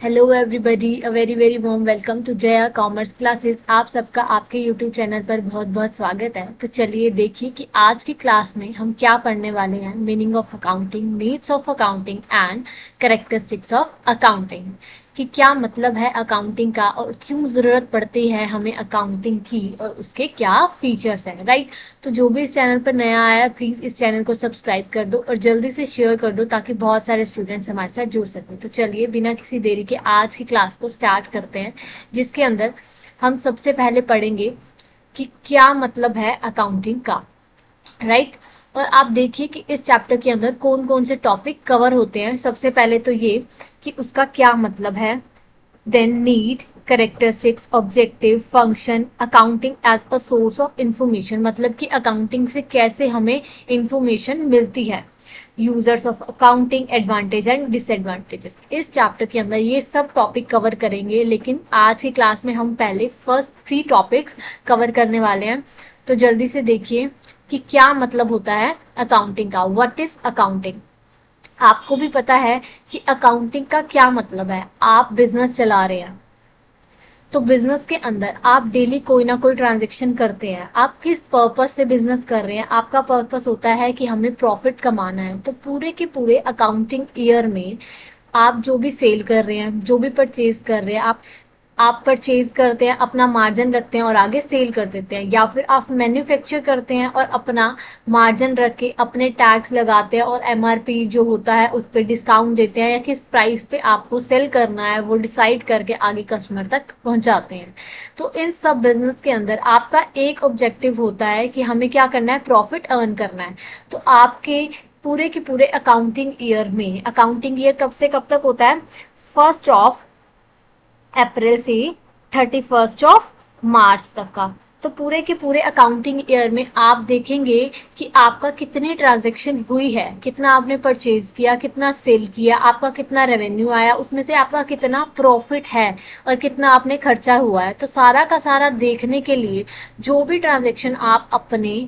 Hello everybody, a very very warm welcome to Jaya commerce classes. आप सबका आपके YouTube channel पर बहुत बहुत स्वागत है। तो चलिए देखिए कि आज की क्लास में हम क्या पढ़ने वाले हैं। Meaning of accounting, needs of accounting and characteristics of accounting, कि क्या मतलब है अकाउंटिंग का और क्यों ज़रूरत पड़ती है हमें अकाउंटिंग की और उसके क्या फीचर्स हैं, राइट। तो जो भी इस चैनल पर नया आया है प्लीज़ इस चैनल को सब्सक्राइब कर दो और जल्दी से शेयर कर दो ताकि बहुत सारे स्टूडेंट्स हमारे साथ जुड़ सकें। तो चलिए बिना किसी देरी के आज की क्लास को स्टार्ट करते हैं, जिसके अंदर हम सबसे पहले पढ़ेंगे कि क्या मतलब है अकाउंटिंग का, राइट। और आप देखिए कि इस चैप्टर के अंदर कौन कौन से टॉपिक कवर होते हैं। सबसे पहले तो ये कि उसका क्या मतलब है, then need, characteristics, objective, function, accounting as a source of information, मतलब कि अकाउंटिंग से कैसे हमें इंफॉर्मेशन मिलती है, users of accounting, advantage and disadvantages. इस चैप्टर के अंदर ये सब टॉपिक कवर करेंगे, लेकिन आज की क्लास में हम पहले फर्स्ट 3 टॉपिक्स कवर करने वाले हैं। तो जल्दी से देखिए कि क्या मतलब होता है अकाउंटिंग का। What is accounting. आपको भी पता है कि अकाउंटिंग का क्या मतलब है। आप बिजनेस चला रहे हैं तो बिजनेस के अंदर आप डेली कोई ना कोई ट्रांजेक्शन करते हैं। आप किस पर्पस से बिजनेस कर रहे हैं, आपका पर्पस होता है कि हमें प्रॉफिट कमाना है। तो पूरे के पूरे अकाउंटिंग ईयर में आप जो भी सेल कर रहे हैं, जो भी परचेज कर रहे हैं, आप परचेज करते हैं, अपना मार्जिन रखते हैं और आगे सेल कर देते हैं, या फिर आप मैन्युफैक्चर करते हैं और अपना मार्जिन रख के अपने टैक्स लगाते हैं और एमआरपी जो होता है उस पर डिस्काउंट देते हैं, या किस प्राइस पे आपको सेल करना है वो डिसाइड करके आगे कस्टमर तक पहुंचाते हैं। तो इन सब बिजनेस के अंदर आपका एक ऑब्जेक्टिव होता है कि हमें क्या करना है, प्रॉफिट अर्न करना है। तो आपके पूरे के पूरे अकाउंटिंग ईयर में, अकाउंटिंग ईयर कब से कब तक होता है, 1 अप्रैल से 31 मार्च तक का। तो पूरे के पूरे अकाउंटिंग ईयर में आप देखेंगे कि आपका कितनी ट्रांजैक्शन हुई है, कितना आपने परचेज किया, कितना सेल किया, आपका कितना रेवेन्यू आया, उसमें से आपका कितना प्रॉफिट है और कितना आपने खर्चा हुआ है। तो सारा का सारा देखने के लिए जो भी ट्रांजैक्शन आप अपने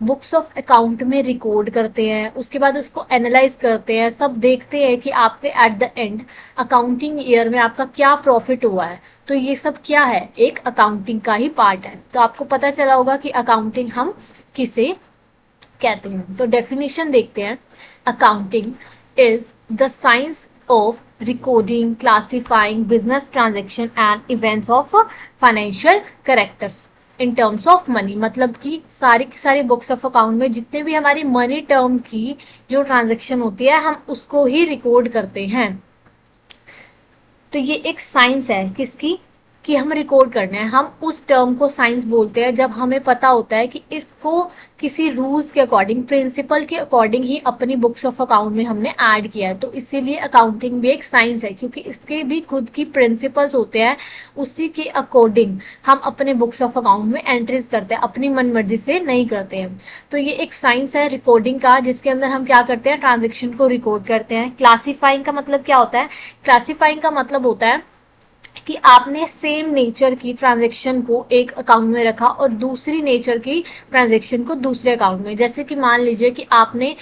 बुक्स ऑफ अकाउंट में रिकॉर्ड करते हैं, उसके बाद उसको एनालाइज करते हैं, सब देखते हैं कि आपके at the end accounting year में आपका क्या प्रॉफिट हुआ है। तो ये सब क्या है, एक अकाउंटिंग का ही पार्ट है। तो आपको पता चला होगा कि अकाउंटिंग हम किसे कहते हैं। तो डेफिनेशन देखते हैं। Accounting is the science of recording, classifying business transaction and events of financial characters in terms of money, मतलब कि सारी की सारी बुक्स ऑफ अकाउंट में जितने भी हमारी मनी टर्म की जो ट्रांजेक्शन होती है हम उसको ही रिकॉर्ड करते हैं। तो ये एक साइंस है किसकी, कि हम रिकॉर्ड करना है। हम उस टर्म को साइंस बोलते हैं जब हमें पता होता है कि इसको किसी रूल्स के अकॉर्डिंग, प्रिंसिपल के अकॉर्डिंग ही अपनी बुक्स ऑफ अकाउंट में हमने ऐड किया है। तो इसीलिए अकाउंटिंग भी एक साइंस है, क्योंकि इसके भी खुद की प्रिंसिपल्स होते हैं, उसी के अकॉर्डिंग हम अपने बुक्स ऑफ अकाउंट में एंट्रीज करते हैं, अपनी मन मर्जी से नहीं करते हैं। तो ये एक साइंस है रिकॉर्डिंग का, जिसके अंदर हम क्या करते हैं, ट्रांजेक्शन को रिकॉर्ड करते हैं। क्लासीफाइंग का मतलब क्या होता है, क्लासीफाइंग का मतलब होता है कि आपने सेम नेचर की ट्रांजैक्शन को एक अकाउंट में रखा और दूसरी नेचर की ट्रांजैक्शन को दूसरे अकाउंट में। जैसे कि मान लीजिए कि आपने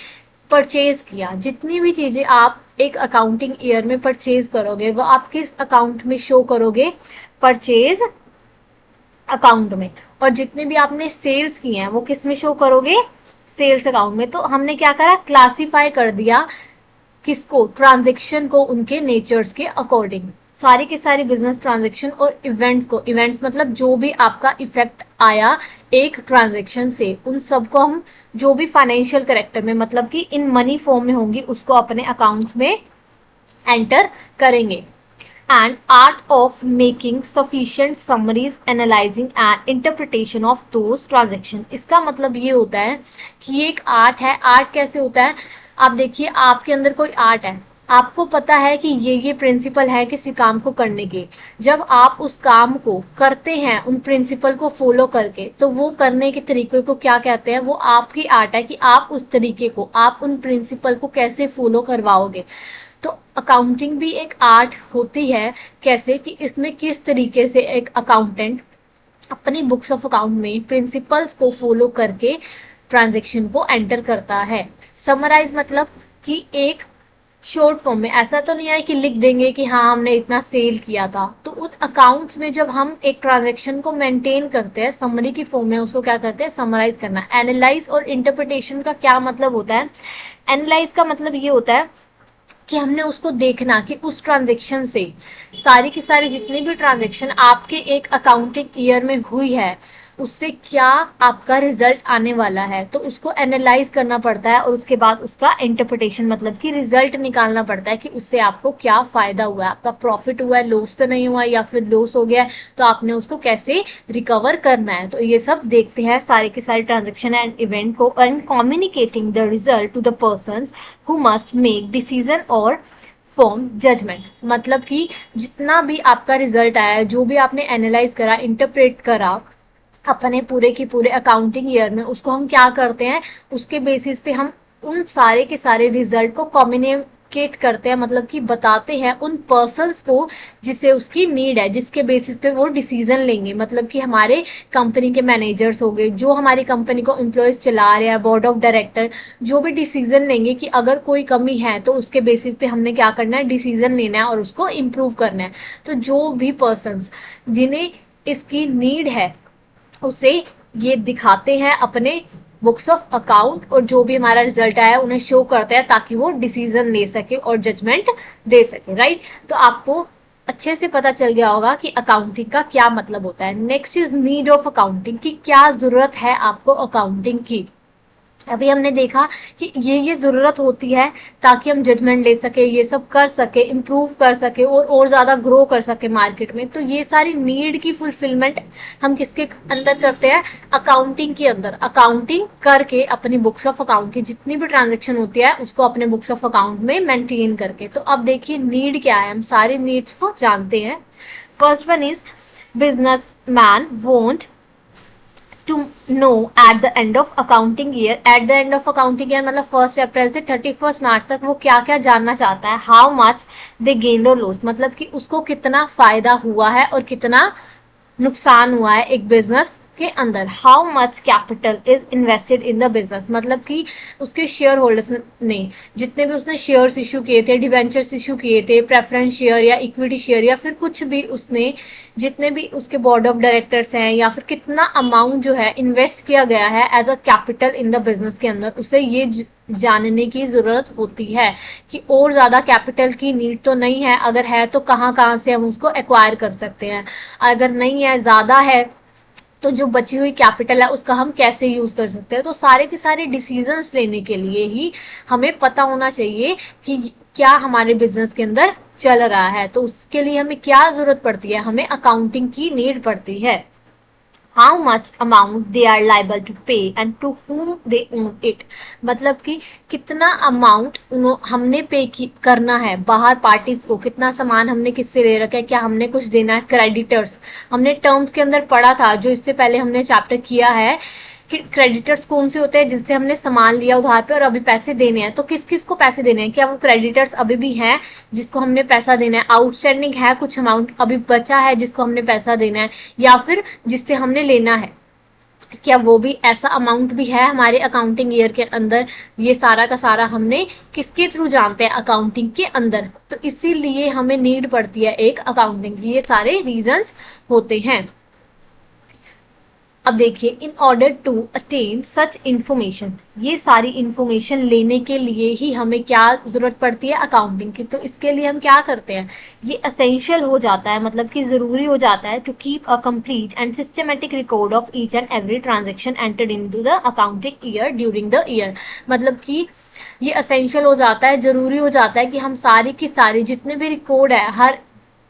परचेज किया, जितनी भी चीजें आप एक अकाउंटिंग ईयर में परचेज करोगे वो आप किस अकाउंट में शो करोगे, परचेज अकाउंट में। और जितने भी आपने सेल्स किए हैं वो किस में शो करोगे, सेल्स अकाउंट में। तो हमने क्या करा, क्लासीफाई कर दिया किसको, ट्रांजेक्शन को उनके नेचर्स के अकॉर्डिंग। सारी के सारी बिजनेस ट्रांजेक्शन और इवेंट्स को, इवेंट्स मतलब जो भी आपका इफेक्ट आया एक ट्रांजेक्शन से, उन सबको हम जो भी फाइनेंशियल करेक्टर में मतलब कि इन मनी फॉर्म में होंगी उसको अपने अकाउंट्स में एंटर करेंगे। And art of making sufficient summaries, analysing and interpretation of those transaction. इसका मतलब ये होता है कि ये एक आर्ट है। आर्ट कैसे होता है, आप देखिए आपके अंदर कोई आर्ट है, आपको पता है कि ये प्रिंसिपल है किसी काम को करने के। जब आप उस काम को करते हैं उन प्रिंसिपल को फॉलो करके, तो वो करने के तरीके को क्या कहते हैं, वो आपकी आर्ट है कि आप उस तरीके को, आप उन प्रिंसिपल को कैसे फॉलो करवाओगे। तो अकाउंटिंग भी एक आर्ट होती है, कैसे कि इसमें किस तरीके से एक अकाउंटेंट अपनी बुक्स ऑफ अकाउंट में प्रिंसिपल्स को फॉलो करके ट्रांजैक्शन को एंटर करता है। समराइज मतलब कि एक शॉर्ट फॉर्म में, ऐसा तो नहीं है कि लिख देंगे कि हाँ हमने इतना सेल किया था। तो उन अकाउंट्स में जब हम एक ट्रांजेक्शन को मेंटेन करते हैं समरी की फॉर्म में, उसको क्या करते हैं, समराइज करना। एनालाइज और इंटरप्रिटेशन का क्या मतलब होता है? एनालाइज का मतलब ये होता है कि हमने उसको देखना कि उस ट्रांजेक्शन से सारी की सारी जितनी भी ट्रांजेक्शन आपके एक अकाउंटिंग ईयर में हुई है उससे क्या आपका रिजल्ट आने वाला है, तो उसको एनालाइज करना पड़ता है और उसके बाद उसका इंटरप्रिटेशन मतलब कि रिजल्ट निकालना पड़ता है कि उससे आपको क्या फायदा हुआ है, आपका प्रॉफिट हुआ है, लॉस तो नहीं हुआ, या फिर लॉस हो गया है तो आपने उसको कैसे रिकवर करना है। तो ये सब देखते हैं सारे के सारे ट्रांजेक्शन एंड इवेंट को, and communicating the result to the persons who must make decision और फॉर्म जजमेंट। मतलब कि जितना भी आपका रिजल्ट आया, जो भी आपने एनालाइज करा, इंटरप्रेट करा अपने पूरे की पूरे अकाउंटिंग ईयर में, उसको हम क्या करते हैं, उसके बेसिस पे हम उन सारे के सारे रिजल्ट को कम्युनिकेट करते हैं, मतलब कि बताते हैं उन पर्सन्स को जिसे उसकी नीड है, जिसके बेसिस पे वो डिसीजन लेंगे। मतलब कि हमारे कंपनी के मैनेजर्स हो गए, जो हमारी कंपनी को एम्प्लॉयज चला रहे हैं, बोर्ड ऑफ डायरेक्टर, जो भी डिसीजन लेंगे कि अगर कोई कमी है तो उसके बेसिस पे हमने क्या करना है, डिसीजन लेना है और उसको इम्प्रूव करना है। तो जो भी पर्सन्स जिन्हें इसकी नीड है उसे ये दिखाते हैं अपने बुक्स ऑफ अकाउंट, और जो भी हमारा रिजल्ट आया उन्हें शो करते हैं ताकि वो डिसीजन ले सके और जजमेंट दे सके, राइट। तो आपको अच्छे से पता चल गया होगा कि अकाउंटिंग का क्या मतलब होता है। Next is need of accounting, की क्या जरूरत है आपको अकाउंटिंग की। अभी हमने देखा कि ये ज़रूरत होती है ताकि हम जजमेंट ले सके, ये सब कर सके, इम्प्रूव कर सके और ज़्यादा ग्रो कर सके मार्केट में। तो ये सारी नीड की फुलफिलमेंट हम किसके अंदर करते हैं, अकाउंटिंग के अंदर। अकाउंटिंग करके अपनी बुक्स ऑफ अकाउंट की जितनी भी ट्रांजेक्शन होती है उसको अपने बुक्स ऑफ अकाउंट में मेंटेन करके। तो अब देखिए नीड क्या है, हम सारे नीड्स को जानते हैं। First one is business man want to know at the end of accounting year, at the end of accounting year मतलब 1 अप्रैल से 31 मार्च तक वो क्या क्या जानना चाहता है। हाउ मच दे गेन और लॉस, मतलब कि उसको कितना फायदा हुआ है और कितना नुकसान हुआ है एक बिजनेस के अंदर। How much capital is invested in the business, मतलब कि उसके शेयर होल्डर्स ने जितने भी उसने शेयर्स इशू किए थे, डिवेंचर्स इशू किए थे, प्रेफरेंस शेयर या इक्विटी शेयर या फिर कुछ भी, उसने जितने भी उसके बोर्ड ऑफ डायरेक्टर्स हैं या फिर कितना अमाउंट जो है इन्वेस्ट किया गया है as a capital in the business के अंदर, उसे ये जानने की जरूरत होती है कि और ज्यादा कैपिटल की नीड तो नहीं है, अगर है तो कहाँ कहाँ से हम उसको एक्वायर कर सकते हैं, अगर नहीं है, ज्यादा है तो जो बची हुई कैपिटल है उसका हम कैसे यूज कर सकते हैं। तो सारे के सारे डिसीजंस लेने के लिए ही हमें पता होना चाहिए कि क्या हमारे बिजनेस के अंदर चल रहा है। तो उसके लिए हमें क्या जरूरत पड़ती है, हमें अकाउंटिंग की नीड पड़ती है। How much amount they are liable to pay and to whom they own it, मतलब कि कितना अमाउंट हमने पे करना है बाहर पार्टीज को, कितना सामान हमने किससे ले रखा है, क्या हमने कुछ देना है क्रेडिटर्स। हमने टर्म्स के अंदर पढ़ा था, जो इससे पहले हमने चैप्टर किया है कि क्रेडिटर्स कौन से होते हैं, जिससे हमने सामान लिया उधार पे और अभी पैसे देने हैं। तो किस किस को पैसे देने हैं, क्या वो क्रेडिटर्स अभी भी हैं जिसको हमने पैसा देना है, आउटस्टैंडिंग है कुछ अमाउंट अभी बचा है जिसको हमने पैसा देना है, या फिर जिससे हमने लेना है, क्या वो भी ऐसा अमाउंट भी है हमारे अकाउंटिंग ईयर के अंदर। ये सारा का सारा हमने किसके थ्रू जानते हैं, अकाउंटिंग के अंदर। तो इसीलिए हमें नीड पड़ती है एक अकाउंटिंग की, ये सारे रीजंस होते हैं। अब देखिए, in order to attain such information, ये सारी इंफॉर्मेशन लेने के लिए ही हमें क्या जरूरत पड़ती है, अकाउंटिंग की। तो इसके लिए हम क्या करते हैं, ये असेंशियल हो जाता है, मतलब कि जरूरी हो जाता है to keep a complete and systematic record of each and every transaction entered into the accounting year during the year. मतलब कि ये असेंशियल हो जाता है, जरूरी हो जाता है कि हम सारी की सारी जितने भी रिकॉर्ड है, हर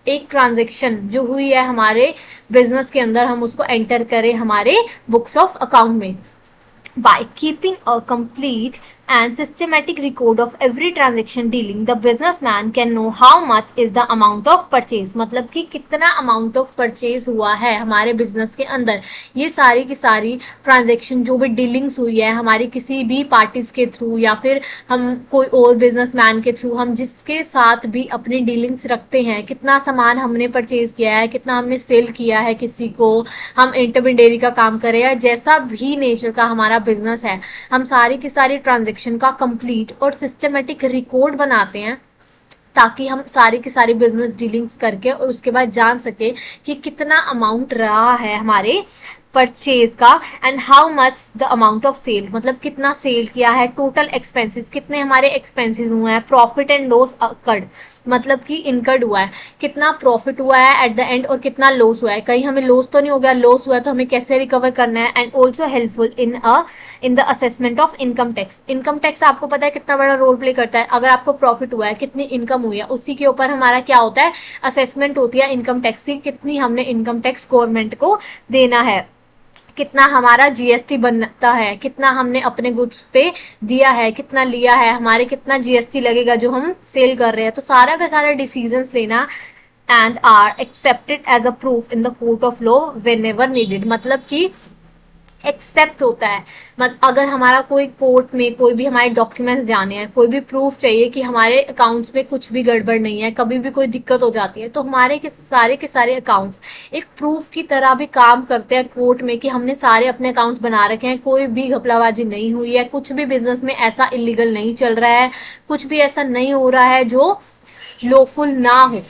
एक ट्रांजेक्शन जो हुई है हमारे बिजनेस के अंदर, हम उसको एंटर करें हमारे बुक्स ऑफ अकाउंट में। By keeping a complete and systematic record of every transaction dealing, the businessman can know how much is the amount of purchase, मतलब कि कितना amount of purchase हुआ है हमारे बिजनेस के अंदर। ये सारी की सारी ट्रांजेक्शन जो भी डीलिंग्स हुई है हमारी किसी भी पार्टीज के थ्रू या फिर हम कोई और बिजनेसमैन के थ्रू, हम जिसके साथ भी अपनी डीलिंग्स रखते हैं, कितना सामान हमने परचेज किया है, कितना हमने सेल किया है किसी को, हम इंटरमीडियरी का काम करें या जैसा भी नेचर का हमारा बिजनेस है, हम सारी की सारी ट्रांजेक्शन ट्रांजैक्शन का कंप्लीट और सिस्टमेटिक रिकॉर्ड बनाते हैं, ताकि हम सारी की सारी बिजनेस डीलिंग्स करके और उसके बाद जान सके कि कितना अमाउंट रहा है हमारे परचेज का, and how much the amount of sale, मतलब कितना सेल किया है, टोटल एक्सपेंसेस कितने हमारे एक्सपेंसेस हुए हैं, प्रॉफिट एंड लॉस अकर्ड, मतलब कि इनकर्ड हुआ है, कितना प्रॉफिट हुआ है एट द एंड और कितना लॉस हुआ है, कहीं हमें लॉस तो नहीं हो गया, लॉस हुआ है तो हमें कैसे रिकवर करना है, and also helpful in the assessment of income tax. Income tax आपको पता है कितना बड़ा रोल प्ले करता है, अगर आपको प्रॉफिट हुआ है, कितनी इनकम हुई है, उसी के ऊपर हमारा क्या होता है, असेसमेंट होती है इनकम टैक्स की, कितनी हमने इनकम टैक्स गवर्नमेंट को देना है, कितना हमारा जीएसटी बनता है, कितना हमने अपने गुड्स पे दिया है, कितना लिया है, हमारे कितना जीएसटी लगेगा जो हम सेल कर रहे हैं। तो सारा का सारा डिसीजंस लेना and are accepted as a proof in the court of law whenever needed, मतलब कि एक्सेप्ट होता है, अगर हमारा कोई कोर्ट में कोई भी हमारे डॉक्यूमेंट्स जाने हैं, कोई भी प्रूफ चाहिए कि हमारे अकाउंट्स में कुछ भी गड़बड़ नहीं है, कभी भी कोई दिक्कत हो जाती है, तो हमारे के सारे अकाउंट्स एक प्रूफ की तरह भी काम करते हैं कोर्ट में कि हमने सारे अपने अकाउंट्स बना रखे हैं, कोई भी घपलाबाजी नहीं हुई है, कुछ भी बिजनेस में ऐसा इलीगल नहीं चल रहा है, कुछ भी ऐसा नहीं हो रहा है जो लॉफुल ना हो,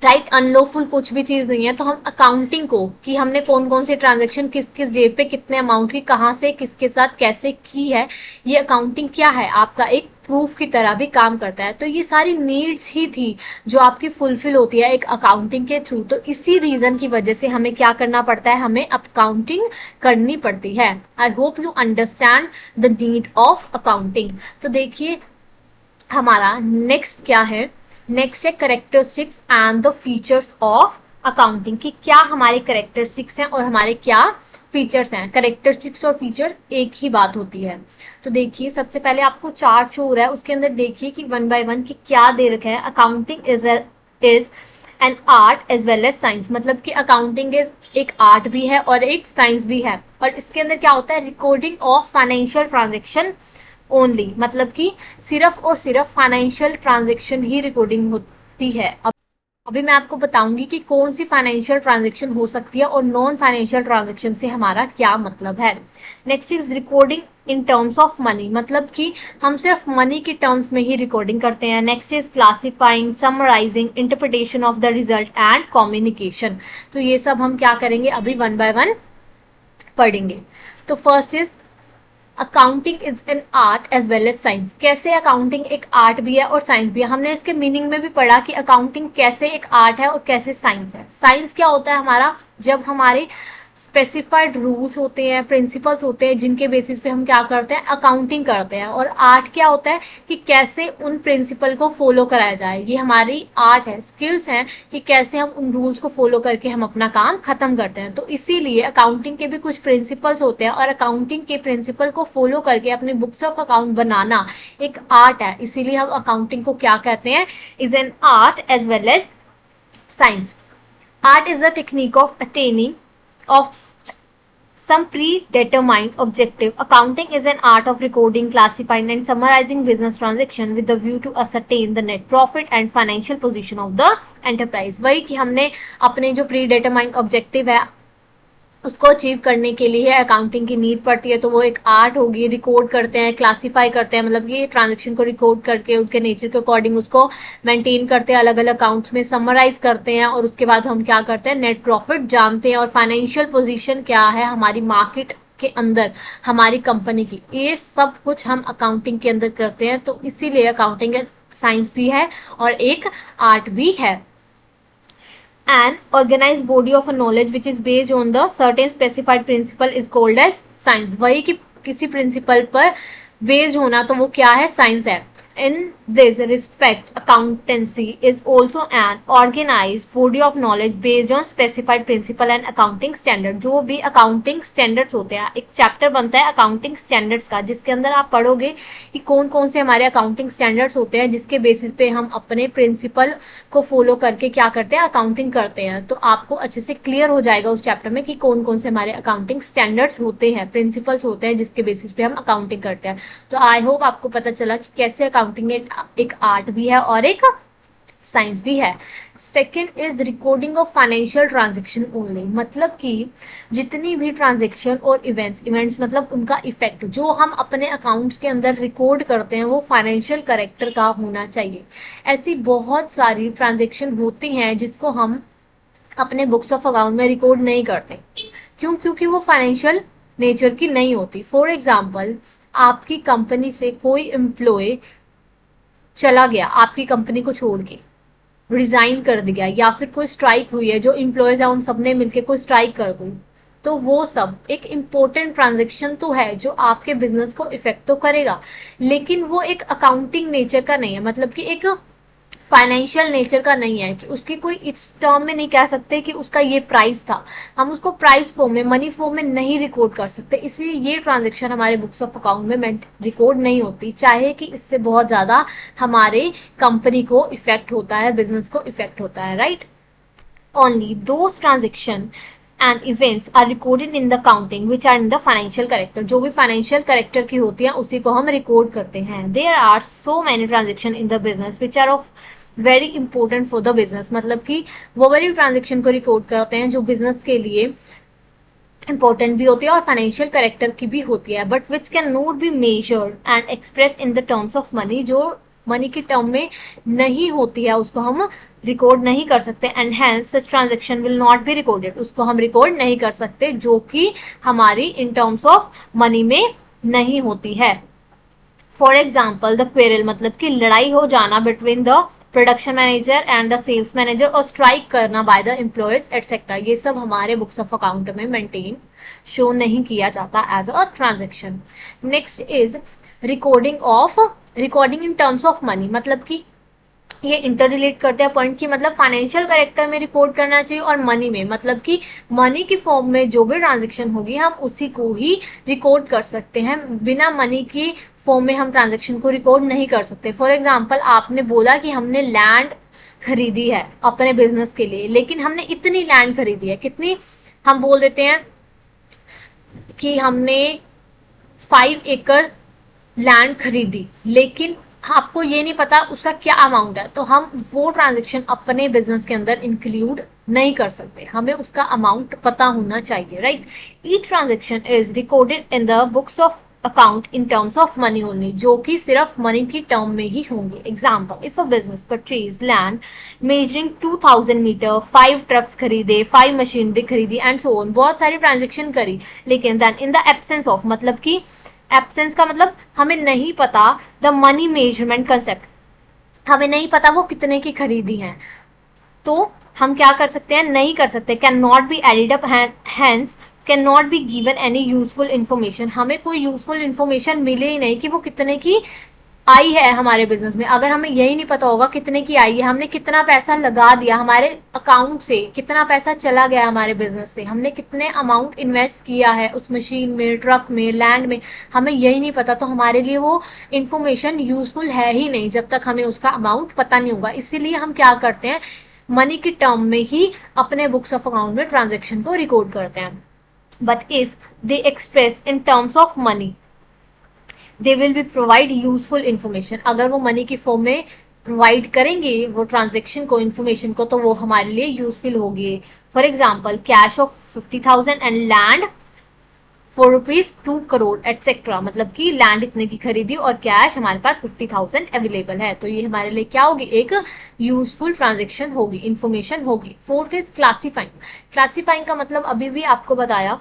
राइट, अनलॉफुल कुछ भी चीज नहीं है। तो हम अकाउंटिंग को कि हमने कौन कौन से ट्रांजेक्शन किस किस जेब पे कितने अमाउंट की कहाँ से किसके साथ कैसे की है, ये अकाउंटिंग क्या है, आपका एक प्रूफ की तरह भी काम करता है। तो ये सारी नीड्स ही थी जो आपकी फुलफिल होती है एक अकाउंटिंग के थ्रू। तो इसी रीजन की वजह से हमें क्या करना पड़ता है, हमें अकाउंटिंग करनी पड़ती है। I hope you understand the need of accounting. तो देखिए हमारा नेक्स्ट क्या है, नेक्स्ट है characteristics and the features of accounting, कि क्या हमारे करेक्टरिस्टिक्स हैं और हमारे क्या फीचर्स हैं। करेक्टरिस्टिक्स और फीचर्स एक ही बात होती है। तो देखिए सबसे पहले आपको चार्ट शो हो रहा है, उसके अंदर देखिए कि वन बाय वन कि क्या दे रखा है। Accounting is an art as well as science, मतलब कि अकाउंटिंग इज एक आर्ट भी है और एक साइंस भी है। और इसके अंदर क्या होता है, recording of financial transaction only, मतलब कि सिर्फ और सिर्फ फाइनेंशियल ट्रांजेक्शन ही रिकॉर्डिंग होती है। अभी मैं आपको बताऊंगी कि कौन सी फाइनेंशियल ट्रांजेक्शन हो सकती है और नॉन फाइनेंशियल ट्रांजेक्शन से हमारा क्या मतलब है। Next is recording in terms of money, मतलब कि हम सिर्फ मनी के टर्म्स में ही रिकॉर्डिंग करते हैं। Next is classifying, summarising, interpretation of the result and communication. तो ये सब हम क्या करेंगे, अभी वन बाय वन पढ़ेंगे। तो first is accounting is an art as well as science. कैसे अकाउंटिंग एक आर्ट भी है और साइंस भी है, हमने इसके मीनिंग में भी पढ़ा कि अकाउंटिंग कैसे एक आर्ट है और कैसे साइंस है। साइंस क्या होता है हमारा, जब हमारे स्पेसिफाइड रूल्स होते हैं, प्रिंसिपल्स होते हैं, जिनके बेसिस पे हम क्या करते हैं, अकाउंटिंग करते हैं। और आर्ट क्या होता है कि कैसे उन प्रिंसिपल को फॉलो कराया जाए, ये हमारी आर्ट है, स्किल्स हैं कि कैसे हम उन रूल्स को फॉलो करके हम अपना काम खत्म करते हैं। तो इसीलिए अकाउंटिंग के भी कुछ प्रिंसिपल्स होते हैं और अकाउंटिंग के प्रिंसिपल को फॉलो करके अपने बुक्स ऑफ अकाउंट बनाना एक आर्ट है। इसीलिए हम अकाउंटिंग को क्या कहते हैं, is an art as well as science. Art is the technique of attaining of some predetermined objective. Accounting is an art of recording, classifying and summarizing business transaction with the view to ascertain the net profit and financial position of the enterprise. वही कि हमने अपने जो predetermined objective है उसको achieve करने के लिए अकाउंटिंग की नीड पड़ती है। तो वो एक आर्ट होगी, रिकॉर्ड करते हैं, क्लासीफाई करते हैं, मतलब कि ट्रांजेक्शन को रिकॉर्ड करके उसके नेचर के अकॉर्डिंग उसको मेंटेन करते हैं, अलग अलग अकाउंट्स में समराइज करते हैं। और उसके बाद हम क्या करते हैं, नेट प्रॉफिट जानते हैं और फाइनेंशियल पोजीशन क्या है हमारी मार्केट के अंदर हमारी कंपनी की, ये सब कुछ हम अकाउंटिंग के अंदर करते हैं। तो इसीलिए अकाउंटिंग साइंस भी है और एक आर्ट भी है। An organized body of a knowledge which is based on the certain specified principle is called as science. वही कि किसी प्रिंसिपल पर बेस्ड होना, तो वो क्या है, साइंस है। In this respect, accountancy is also an organized body of knowledge based on specified principle and accounting standard. जो भी accounting standards होते हैं, एक चैप्टर बनता है accounting standards का, जिसके अंदर आप पढ़ोगे कि कौन कौन से हमारे accounting standards होते हैं, जिसके बेसिस पे हम अपने प्रिंसिपल को फॉलो करके क्या करते हैं, अकाउंटिंग करते हैं। तो आपको अच्छे से क्लियर हो जाएगा उस चैप्टर में कि कौन कौन से हमारे अकाउंटिंग स्टैंडर्ड्स होते हैं, प्रिंसिपल्स होते हैं, जिसके बेसिस पे हम अकाउंटिंग करते हैं। तो आई होप आपको पता चला कि कैसे अकाउंटिंग एक आर्ट भी है और एक साइंस भी है। Second is recording of financial transaction only, मतलब कि जितनी भी ट्रांजेक्शन और इवेंट्स मतलब उनका इफेक्ट जो हम अपने अकाउंट्स के अंदर रिकॉर्ड करते हैं वो फाइनेंशियल कैरेक्टर का होना चाहिए। ऐसी बहुत सारी ट्रांजेक्शन होती हैं जिसको हम अपने बुक्स ऑफ अकाउंट में रिकॉर्ड नहीं करते। क्यों? क्योंकि वो फाइनेंशियल नेचर की नहीं होती। फॉर एग्जाम्पल, आपकी कंपनी से कोई एम्प्लॉय चला गया, आपकी कंपनी को छोड़ के रिजाइन कर दिया, या फिर कोई स्ट्राइक हुई है, जो इम्प्लॉयज है उन सबने मिलकर कोई स्ट्राइक कर दी, तो वो सब एक इम्पोर्टेंट ट्रांजेक्शन तो है जो आपके बिजनेस को इफेक्ट तो करेगा, लेकिन वो एक अकाउंटिंग नेचर का नहीं है, मतलब कि एक फाइनेंशियल नेचर का नहीं है कि उसकी कोई इस टर्म में नहीं कह सकते कि उसका ये प्राइस था, हम उसको प्राइस फॉर्म में, मनी फॉर्म में नहीं रिकॉर्ड कर सकते, इसलिए ये ट्रांजेक्शन हमारे बुक्स ऑफ अकाउंट में रिकॉर्ड नहीं होती, चाहे कि इससे बहुत ज्यादा हमारे कंपनी को इफेक्ट होता है, बिजनेस को इफेक्ट होता है, right. Only those transaction and events are recorded in the accounting which are in the financial character, जो भी financial character की होती है उसी को हम रिकॉर्ड करते हैं। There are so many transactions in the business which are of very important for the business, मतलब कि वो वाली ट्रांजेक्शन को रिकॉर्ड करते हैं जो बिजनेस के लिए इंपॉर्टेंट भी होती है और फाइनेंशियल कैरेक्टर की भी होती है, but which can not be measured and express in the terms of money, जो मनी की टर्म में नहीं होती है उसको हम रिकॉर्ड नहीं कर सकते, and hence such transaction will not be recorded, उसको हम रिकॉर्ड नहीं कर सकते जो कि हमारी इन टर्म्स ऑफ मनी में नहीं होती है। फॉर एग्जाम्पल द क्वेरल, मतलब कि लड़ाई हो जाना between the production manager and the sales manager, और स्ट्राइक करना बाय द एम्प्लॉयज एटसेट्रा, ये सब हमारे बुक्स ऑफ अकाउंट में मेंटेन शो नहीं किया जाता as a transaction. Next is recording in terms of money, मतलब कि ये इंटर रिलेट करते हैं पॉइंट की, मतलब फाइनेंशियल कैरेक्टर में रिकॉर्ड करना चाहिए और मनी में, मतलब कि मनी की फॉर्म में जो भी ट्रांजेक्शन होगी हम उसी को ही रिकॉर्ड कर सकते हैं, बिना मनी की फॉर्म में हम ट्रांजेक्शन को रिकॉर्ड नहीं कर सकते। फॉर एग्जाम्पल, आपने बोला कि हमने लैंड खरीदी है अपने बिजनेस के लिए, लेकिन हमने इतनी लैंड खरीदी है, कितनी, हम बोल देते हैं कि हमने 5 एकड़ लैंड खरीदी, लेकिन आपको ये नहीं पता उसका क्या अमाउंट है, तो हम वो ट्रांजेक्शन अपने बिजनेस के अंदर इंक्लूड नहीं कर सकते, हमें उसका अमाउंट पता होना चाहिए, right. Each transaction is recorded in the books of account in terms of money only, जो कि सिर्फ मनी की टर्म में ही होंगे। Example, if a business purchase land measuring 2000 metre, 5 trucks खरीदे, 5 मशीनरी खरीदी एंड सो ऑन, बहुत सारी ट्रांजेक्शन करी, लेकिन then in the absence of, मतलब कि एब्सेंस का मतलब हमें नहीं पता द मनी मेजरमेंट कंसेप्ट, हमें नहीं पता वो कितने की खरीदी है, तो हम क्या कर सकते हैं, नहीं कर सकते, can not be added up, hence can not be given any useful information, हमें कोई यूजफुल इन्फॉर्मेशन मिले ही नहीं कि वो कितने की आई है हमारे बिजनेस में। अगर हमें यही नहीं पता होगा कितने की आई है, हमने कितना पैसा लगा दिया, हमारे अकाउंट से कितना पैसा चला गया हमारे बिजनेस से, हमने कितने अमाउंट इन्वेस्ट किया है उस मशीन में, ट्रक में, लैंड में, हमें यही नहीं पता, तो हमारे लिए वो इन्फॉर्मेशन यूजफुल है ही नहीं जब तक हमें उसका अमाउंट पता नहीं होगा। इसीलिए हम क्या करते हैं, मनी की टर्म में ही अपने बुक्स ऑफ अकाउंट में ट्रांजेक्शन को रिकॉर्ड करते हैं। But if they express in terms of money they will be provide useful information, अगर वो मनी की फॉर्म में प्रोवाइड करेंगे वो ट्रांजेक्शन को, इन्फॉर्मेशन को, तो वो हमारे लिए यूजफुल होगी। For example, cash of 50,000 and land for ₹2 crore etcetera, मतलब कि लैंड इतने की खरीदी और कैश हमारे पास 50,000 अवेलेबल है, तो ये हमारे लिए क्या होगी, एक यूजफुल ट्रांजेक्शन होगी, इन्फॉर्मेशन होगी। Fourth is classifying. क्लासीफाइंग का मतलब अभी भी आपको बताया,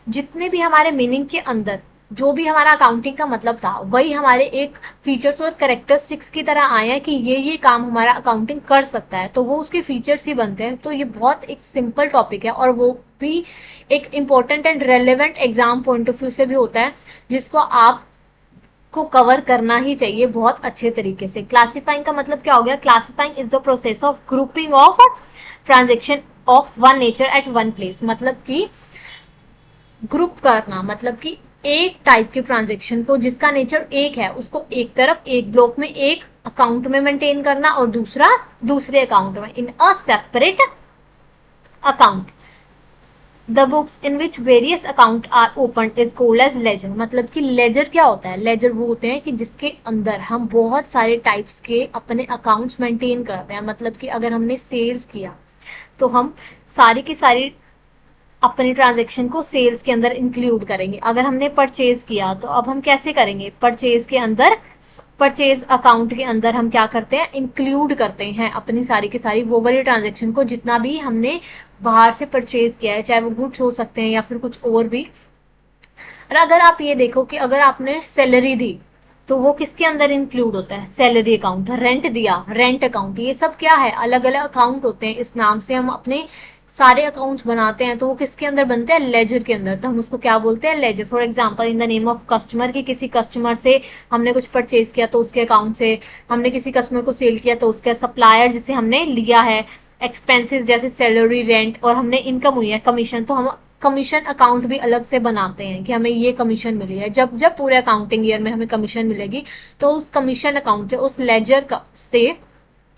जितने भी हमारे मीनिंग के अंदर जो भी हमारा अकाउंटिंग का मतलब था वही हमारे एक फीचर्स और कैरेक्टरिस्टिक्स की तरह आए हैं कि ये काम हमारा अकाउंटिंग कर सकता है, तो वो उसके फीचर्स ही बनते हैं। तो ये बहुत एक सिंपल टॉपिक है और वो भी एक important and relevant exam point of view से भी होता है, जिसको आप को कवर करना ही चाहिए बहुत अच्छे तरीके से। क्लासिफाइंग का मतलब क्या हो गया, classifying is the process of grouping of transaction of one nature eight one place, मतलब कि ग्रुप करना, मतलब कि एक टाइप के ट्रांजेक्शन को जिसका नेचर एक है उसको एक तरफ, एक ब्लॉक में, एक अकाउंट में मेंटेन करना और दूसरा दूसरे अकाउंट में, in a separate account. The books in which various account are open is called as ledger. मतलब कि लेजर क्या होता है? लेजर वो होते हैं कि जिसके अंदर हम बहुत सारे टाइप्स के अपने अकाउंट्स मेंटेन करते हैं। मतलब कि अगर हमने सेल्स किया तो हम सारी की सारी अपने ट्रांजेक्शन को सेल्स के अंदर इंक्लूड करेंगे। अगर हमने परचेज किया तो अब हम कैसे करेंगे? परचेज के अंदर, परचेज अकाउंट के अंदर हम क्या करते हैं? इंक्लूड करते हैं अपनी सारी की सारी वो वाली ट्रांजेक्शन को जितना भी हमने बाहर से परचेज किया है, चाहे वो गुड्स हो सकते हैं या फिर कुछ और भी। और अगर आप ये देखो कि अगर आपने सैलरी दी तो वो किसके अंदर इंक्लूड होता है? Salary account. रेंट दिया, रेंट अकाउंट। ये सब क्या है? अलग अलग अकाउंट होते हैं। इस नाम से हम अपने सारे अकाउंट्स बनाते हैं तो वो किसके अंदर बनते हैं? लेजर के अंदर। तो हम उसको क्या बोलते हैं? Ledger. For example in the name of customer, की किसी कस्टमर से हमने कुछ परचेज किया तो उसके अकाउंट से, हमने किसी कस्टमर को सेल किया तो उसका, सप्लायर जिसे हमने लिया है, एक्सपेंसेस जैसे सैलरी, रेंट, और हमने इनकम हुई है कमीशन, तो हम कमीशन अकाउंट भी अलग से बनाते हैं कि हमें ये कमीशन मिली है। जब जब पूरे अकाउंटिंग ईयर में हमें कमीशन मिलेगी तो उस कमीशन अकाउंट से, उस लेजर से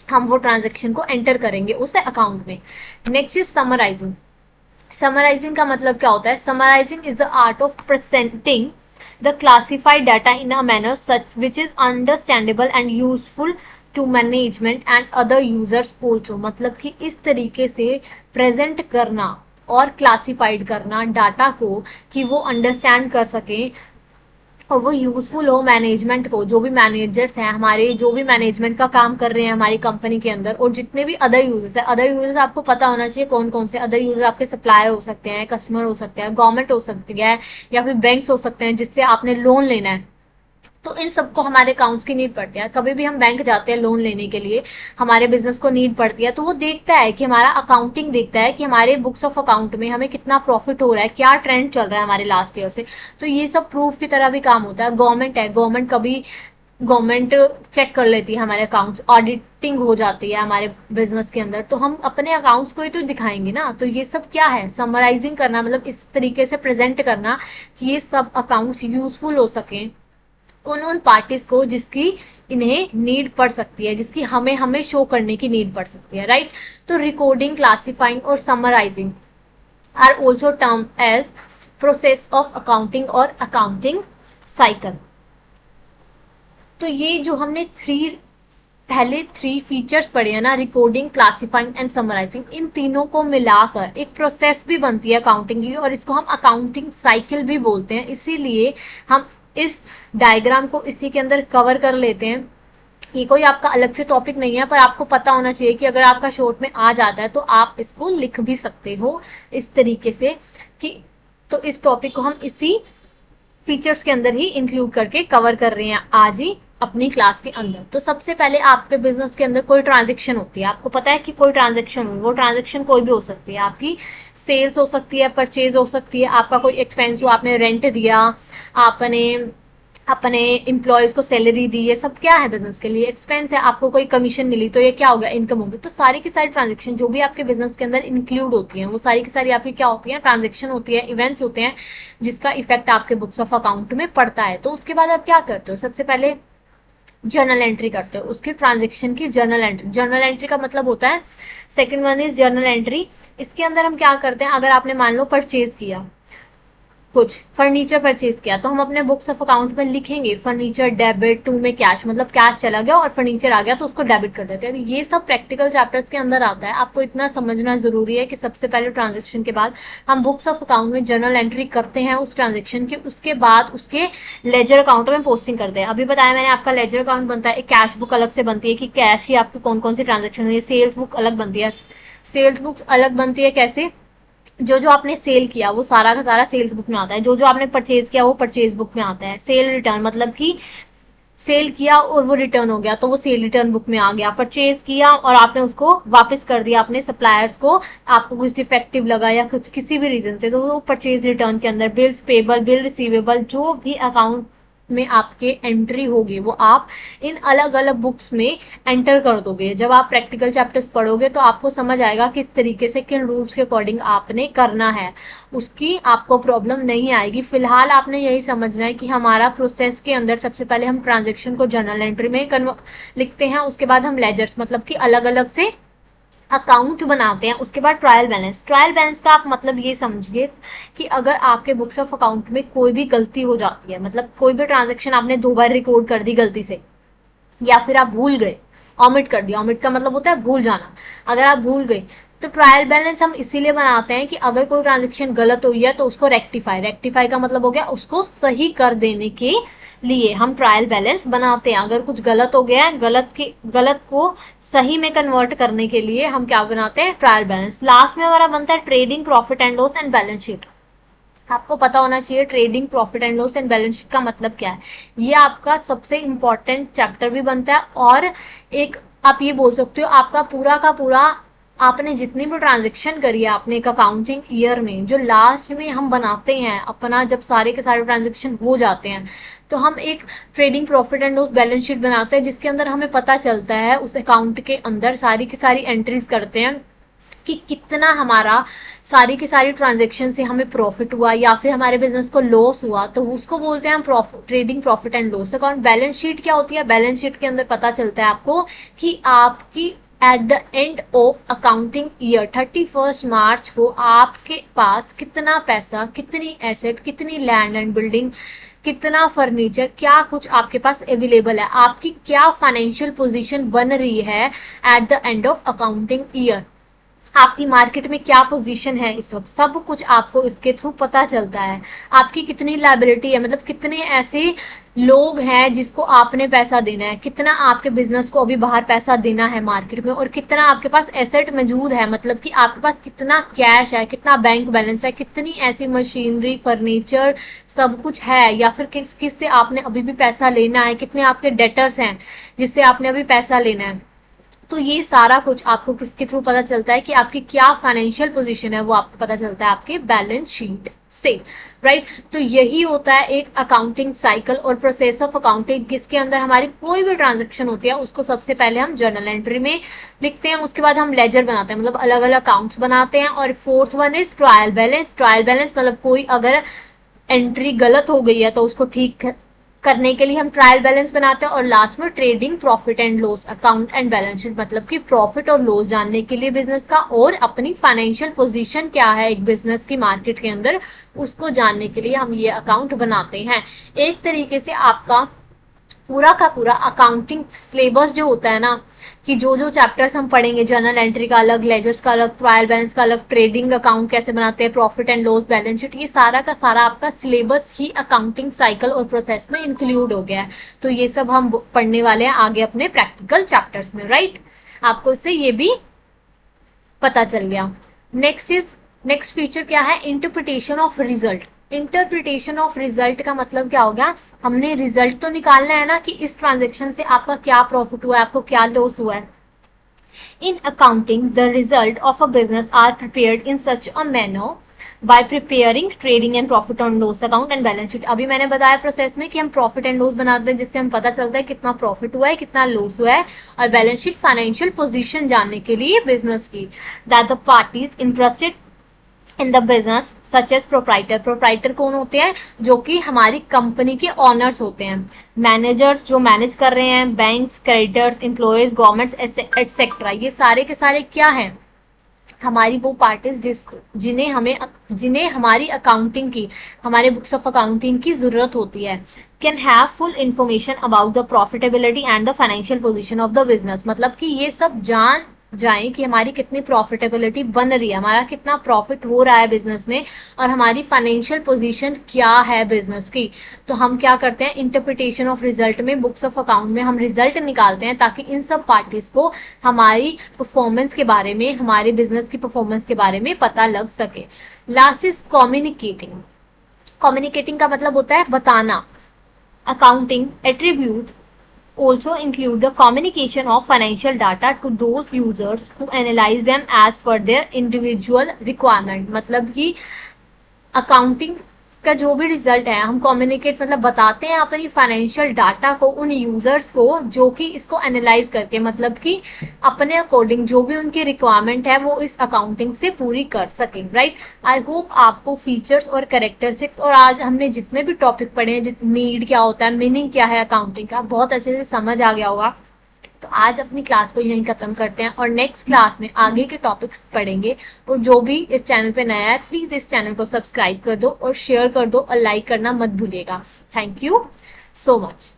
हम वो ट्रांजेक्शन को एंटर करेंगे उस अकाउंट में। Next is summarising. समराइजिंग का मतलब क्या होता है? Summarising is the art of presenting the classified data in a manner such which is understandable and useful to management and other users also. मतलब कि इस तरीके से प्रेजेंट करना और क्लासिफाइड करना डाटा को कि वो अंडरस्टैंड कर सके और वो यूजफुल हो मैनेजमेंट को, जो भी मैनेजर्स हैं हमारे, जो भी मैनेजमेंट का काम कर रहे हैं हमारी कंपनी के अंदर, और जितने भी अदर यूजर्स हैं। अदर यूजर्स आपको पता होना चाहिए कौन कौन से अदर यूजर्स आपके सप्लायर हो सकते हैं, कस्टमर हो सकते हैं, गवर्नमेंट हो सकती है, या फिर बैंक्स हो सकते हैं जिससे आपने लोन लेना है। तो इन सबको हमारे अकाउंट्स की नीड पड़ती है। कभी भी हम बैंक जाते हैं लोन लेने के लिए, हमारे बिजनेस को नीड पड़ती है, तो वो देखता है कि हमारा अकाउंटिंग देखता है कि हमारे बुक्स ऑफ अकाउंट में हमें कितना प्रॉफिट हो रहा है, क्या ट्रेंड चल रहा है हमारे लास्ट ईयर से। तो ये सब प्रूफ की तरह भी काम होता है। गवर्नमेंट है, गवर्नमेंट कभी गवर्नमेंट चेक कर लेती है हमारे अकाउंट्स, ऑडिटिंग हो जाती है हमारे बिजनेस के अंदर, तो हम अपने अकाउंट्स को ही तो दिखाएंगे ना। तो ये सब क्या है? समराइजिंग करना, मतलब इस तरीके से प्रेजेंट करना कि ये सब अकाउंट्स यूजफुल हो सकें उन उन पार्टीज को जिसकी इन्हें नीड पड़ सकती है, जिसकी हमें हमें शो करने की नीड पड़ सकती है, राइट। तो रिकॉर्डिंग, क्लासिफाइंग और summarising are also term as process of accounting और अकाउंटिंग साइकिल। तो ये जो हमने पहले थ्री फीचर्स पढ़े हैं ना, रिकॉर्डिंग, क्लासिफाइंग एंड समराइजिंग, इन तीनों को मिलाकर एक प्रोसेस भी बनती है अकाउंटिंग की, और इसको हम अकाउंटिंग साइकिल भी बोलते हैं। इसीलिए हम इस डायग्राम को इसी के अंदर कवर कर लेते हैं। ये कोई आपका अलग से टॉपिक नहीं है, पर आपको पता होना चाहिए कि अगर आपका शॉर्ट में आ जाता है तो आप इसको लिख भी सकते हो इस तरीके से कि, तो इस टॉपिक को हम इसी फीचर्स के अंदर ही इंक्लूड करके कवर कर रहे हैं आज ही अपनी क्लास के अंदर। तो सबसे पहले आपके बिजनेस के अंदर कोई ट्रांजेक्शन होती है, आपको पता है कि कोई ट्रांजेक्शन हो, वो ट्रांजेक्शन कोई भी हो सकती है, आपकी सेल्स हो सकती है, परचेज हो सकती है, आपका कोई एक्सपेंस हो, आपने रेंट दिया, आपने अपने एम्प्लॉयज को सैलरी दी, ये सब क्या है? बिजनेस के लिए एक्सपेंस है। आपको कोई कमीशन मिली तो ये क्या हो गया? इनकम होगी। तो सारी की सारी ट्रांजेक्शन जो भी आपके बिजनेस के अंदर इंक्लूड होती हैं वो सारी की सारी आपकी क्या होती है? ट्रांजेक्शन होती है, इवेंट्स होते हैं जिसका इफेक्ट आपके बुक्स ऑफ अकाउंट में पड़ता है। तो उसके बाद आप क्या करते हो? सबसे पहले जर्नल एंट्री करते हो, उसकी ट्रांजेक्शन की जर्नल एंट्री। जर्नल एंट्री का मतलब होता है, second one is journal entry. इसके अंदर हम क्या करते हैं? अगर आपने मान लो परचेज किया, कुछ फर्नीचर परचेज किया, तो हम अपने बुक्स ऑफ अकाउंट में लिखेंगे फर्नीचर डेबिट टू में कैश, मतलब कैश चला गया और फर्नीचर आ गया तो उसको डेबिट कर देते हैं। ये सब प्रैक्टिकल चैप्टर्स के अंदर आता है। आपको इतना समझना जरूरी है कि सबसे पहले ट्रांजेक्शन के बाद हम बुक्स ऑफ अकाउंट में जर्नल एंट्री करते हैं उस ट्रांजेक्शन की, उसके बाद उसके लेजर अकाउंट में पोस्टिंग करते हैं। अभी बताया मैंने, आपका लेजर अकाउंट बनता है, एक कैश बुक अलग से बनती है कि कैश की आपकी कौन कौन सी ट्रांजेक्शन है। सेल्स बुक अलग बनती है, सेल्स बुक्स अलग बनती है कैसे? जो जो आपने सेल किया वो सारा का सारा सेल्स बुक में आता है, जो जो आपने परचेज किया वो परचेज बुक में आता है। सेल रिटर्न मतलब कि सेल किया और वो रिटर्न हो गया तो वो सेल रिटर्न बुक में आ गया। परचेज किया और आपने उसको वापस कर दिया अपने सप्लायर्स को, आपको कुछ डिफेक्टिव लगा या कुछ किसी भी रीजन से, तो वो परचेज रिटर्न के अंदर। बिल्स पेबल, बिल रिसीवेबल, जो भी अकाउंट में आपके एंट्री होगी वो आप इन अलग अलग बुक्स में एंटर कर दोगे। जब आप प्रैक्टिकल चैप्टर्स पढ़ोगे तो आपको समझ आएगा किस तरीके से, किन रूल्स के अकॉर्डिंग आपने करना है, उसकी आपको प्रॉब्लम नहीं आएगी। फिलहाल आपने यही समझना है कि हमारा प्रोसेस के अंदर सबसे पहले हम ट्रांजेक्शन को जर्नल एंट्री में लिखते हैं, उसके बाद हम लेजर्स मतलब कि अलग अलग से अकाउंट बनाते हैं, उसके बाद ट्रायल बैलेंस। ट्रायल बैलेंस का आप मतलब ये समझिए कि अगर आपके बुक्स ऑफ अकाउंट में कोई भी गलती हो जाती है, मतलब कोई भी ट्रांजेक्शन आपने 2 बार रिकॉर्ड कर दी गलती से, या फिर आप भूल गए, ऑमिट कर दिया, ऑमिट का मतलब होता है भूल जाना, अगर आप भूल गए तो ट्रायल बैलेंस हम इसीलिए बनाते हैं कि अगर कोई ट्रांजेक्शन गलत हुई है तो उसको रेक्टिफाई का मतलब हो गया उसको सही कर देने के लिए हम ट्रायल बैलेंस बनाते हैं। अगर कुछ गलत हो गया है, गलत को सही में कन्वर्ट करने के लिए हम क्या बनाते हैं, ट्रायल बैलेंस। लास्ट में हमारा बनता है trading profit and loss and balance sheet. आपको पता होना चाहिए trading profit and loss and balance sheet का मतलब क्या है। ये आपका सबसे इंपॉर्टेंट चैप्टर भी बनता है, और एक आप ये बोल सकते हो आपका पूरा का पूरा, आपने जितनी भी ट्रांजेक्शन करी है आपने एक अकाउंटिंग ईयर में, जो लास्ट में हम बनाते हैं अपना, जब सारे के सारे ट्रांजेक्शन हो जाते हैं तो हम एक trading profit and loss balance sheet बनाते हैं, जिसके अंदर हमें पता चलता है, उस अकाउंट के अंदर सारी की सारी एंट्रीज करते हैं कि कितना हमारा सारी की सारी ट्रांजेक्शन से हमें प्रॉफिट हुआ या फिर हमारे बिजनेस को लॉस हुआ, तो उसको बोलते हैं हम trading profit and loss account. Balance sheet क्या होती है, बैलेंस शीट के अंदर पता चलता है आपको कि आपकी at the end of accounting year 31 मार्च को आपके पास कितना पैसा, कितनी एसेट, कितनी लैंड एंड बिल्डिंग, कितना फर्नीचर, क्या कुछ आपके पास अवेलेबल है, आपकी क्या फाइनेंशियल पोजीशन बन रही है at the end of accounting year, आपकी मार्केट में क्या पोजीशन है इस वक्त, सब कुछ आपको इसके थ्रू पता चलता है। आपकी कितनी लायबिलिटी है, मतलब कितने ऐसे लोग हैं जिसको आपने पैसा देना है, कितना आपके बिजनेस को अभी बाहर पैसा देना है मार्केट में, और कितना आपके पास एसेट मौजूद है, मतलब कि आपके पास कितना कैश है, कितना बैंक बैलेंस है, कितनी ऐसी मशीनरी, फर्नीचर, सब कुछ है, या फिर किस से आपने अभी भी पैसा लेना है, कितने आपके डेटर्स हैं जिससे आपने अभी पैसा लेना है। तो ये सारा कुछ आपको किसके थ्रू पता चलता है कि आपकी क्या फाइनेंशियल पोजीशन है, वो आपको पता चलता है आपके बैलेंस शीट से, राइट। तो यही होता है एक अकाउंटिंग साइकिल और प्रोसेस ऑफ अकाउंटिंग, जिसके अंदर हमारी कोई भी ट्रांजेक्शन होती है उसको सबसे पहले हम जर्नल एंट्री में लिखते हैं, उसके बाद हम लेजर बनाते हैं, मतलब अलग अलग अकाउंट्स बनाते हैं, और fourth one is trial balance. Trial balance मतलब कोई अगर एंट्री गलत हो गई है तो उसको ठीक करने के लिए हम ट्रायल बैलेंस बनाते हैं, और लास्ट में trading profit and loss account and balance sheet, मतलब कि प्रॉफिट और लॉस जानने के लिए बिजनेस का, और अपनी फाइनेंशियल पोजीशन क्या है एक बिजनेस की मार्केट के अंदर, उसको जानने के लिए हम ये अकाउंट बनाते हैं। एक तरीके से आपका पूरा का पूरा अकाउंटिंग सिलेबस जो होता है ना, कि जो जो चैप्टर्स हम पढ़ेंगे, जर्नल एंट्री का अलग, लेजर्स का अलग, ट्रायल बैलेंस का अलग, ट्रेडिंग अकाउंट कैसे बनाते हैं, profit and loss balance sheet, ये सारा का सारा आपका सिलेबस ही अकाउंटिंग साइकिल और प्रोसेस में इंक्लूड हो गया है। तो ये सब हम पढ़ने वाले हैं आगे अपने प्रैक्टिकल चैप्टर्स में, राइट। आपको इससे ये भी पता चल गया। नेक्स्ट फीचर क्या है, interpretation of result. Interpretation of result का मतलब क्या हो गया, हमने रिजल्ट तो निकालना है ना कि इस ट्रांजेक्शन से आपका क्या प्रॉफिट हुआ है, आपको क्या लॉस हुआ है। In accounting, the result of a business are prepared in such a manner by preparing trading and profit and loss account and balance sheet। अभी मैंने बताया प्रोसेस में कि हम प्रॉफिट एंड लॉस बनाते हैं, जिससे हम पता चलता है कितना प्रॉफिट हुआ है, कितना लॉस हुआ है, और बैलेंस शीट फाइनेंशियल पोजीशन जानने के लिए बिजनेस की। That the parties interested in the business such as proprietor. Proprietor कौन होते हैं, जो कि हमारी कंपनी के ऑनर्स होते हैं, मैनेजर्स जो मैनेज कर रहे हैं, banks, creditors, employees, governments etcetera, ये सारे के सारे क्या हैं, हमारी वो पार्टीज जिन्हें हमारी अकाउंटिंग की, हमारे बुक्स ऑफ अकाउंटिंग की जरूरत होती है, can have full information about the profitability and the financial position of the business. मतलब कि ये सब जान जाए कि हमारी कितनी प्रॉफिटेबिलिटी बन रही है, हमारा कितना प्रॉफिट हो रहा है बिजनेस में, और हमारी फाइनेंशियल पोजीशन क्या है बिजनेस की। तो हम क्या करते हैं, इंटरप्रिटेशन ऑफ रिजल्ट में, बुक्स ऑफ अकाउंट में हम रिजल्ट निकालते हैं, ताकि इन सब पार्टीज को हमारी परफॉर्मेंस के बारे में, हमारे बिजनेस की परफॉर्मेंस के बारे में पता लग सके। Last is communicating. कम्युनिकेटिंग का मतलब होता है बताना। Accounting attributes also include the communication of financial data to those users who analyze them as per their individual requirement। मतलब कि अकाउंटिंग का जो भी रिजल्ट है हम कम्युनिकेट, मतलब बताते हैं अपनी फाइनेंशियल डाटा को उन यूजर्स को जो कि इसको एनालाइज करके, मतलब कि अपने अकॉर्डिंग जो भी उनकी रिक्वायरमेंट है वो इस अकाउंटिंग से पूरी कर सकें, राइट। आई होप आपको फीचर्स और कैरेक्टरिस्टिक्स, और आज हमने जितने भी टॉपिक पढ़े हैं, नीड क्या होता है, मीनिंग क्या है अकाउंटिंग का, बहुत अच्छे से समझ आ गया होगा। तो आज अपनी क्लास को यहीं खत्म करते हैं और नेक्स्ट क्लास में आगे के टॉपिक्स पढ़ेंगे। और जो भी इस चैनल पे नया है प्लीज इस चैनल को सब्सक्राइब कर दो और शेयर कर दो और लाइक करना मत भूलिएगा। Thank you so much.